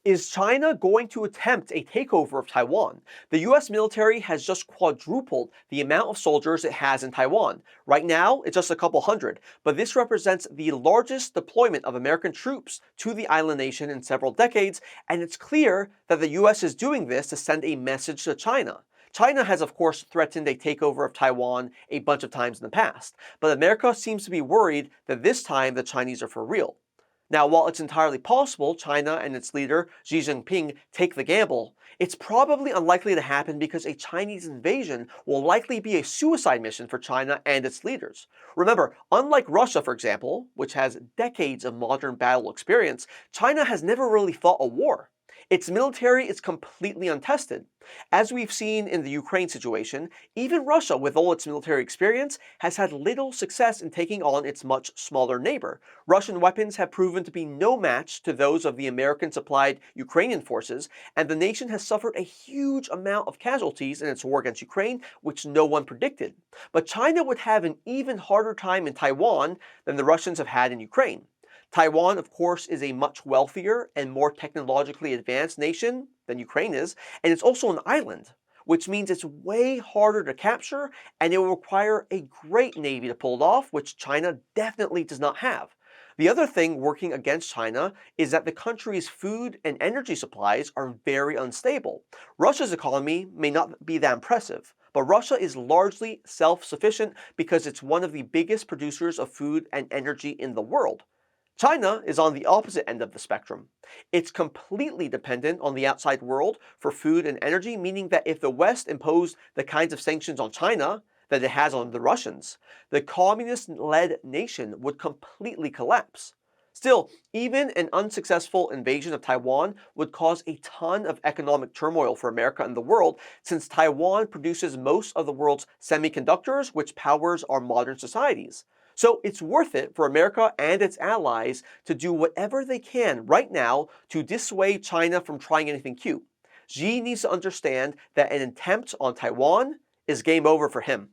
Is China going to attempt a takeover of Taiwan? The US military has just quadrupled the amount of soldiers it has in Taiwan. Right now, it's just a couple hundred, but this represents the largest deployment of American troops to the island nation in several decades, and it's clear that the US is doing this to send a message to China. China has, of course, threatened a takeover of Taiwan a bunch of times in the past, but America seems to be worried that this time the Chinese are for real. Now, while it's entirely possible China and its leader, Xi Jinping, take the gamble, it's probably unlikely to happen because a Chinese invasion will likely be a suicide mission for China and its leaders. Remember, unlike Russia, for example, which has decades of modern battle experience, China has never really fought a war. Its military is completely untested. As we've seen in the Ukraine situation, even Russia, with all its military experience, has had little success in taking on its much smaller neighbor. Russian weapons have proven to be no match to those of the American-supplied Ukrainian forces, and the nation has suffered a huge amount of casualties in its war against Ukraine, which no one predicted. But China would have an even harder time in Taiwan than the Russians have had in Ukraine. Taiwan, of course, is a much wealthier and more technologically advanced nation than Ukraine is, and it's also an island, which means it's way harder to capture, and it will require a great navy to pull it off, which China definitely does not have. The other thing working against China is that the country's food and energy supplies are very unstable. Russia's economy may not be that impressive, but Russia is largely self-sufficient because it's one of the biggest producers of food and energy in the world. China is on the opposite end of the spectrum. It's completely dependent on the outside world for food and energy, meaning that if the West imposed the kinds of sanctions on China that it has on the Russians, the communist-led nation would completely collapse. Still, even an unsuccessful invasion of Taiwan would cause a ton of economic turmoil for America and the world, since Taiwan produces most of the world's semiconductors, which powers our modern societies. So it's worth it for America and its allies to do whatever they can right now to dissuade China from trying anything cute. Xi needs to understand that an attempt on Taiwan is game over for him.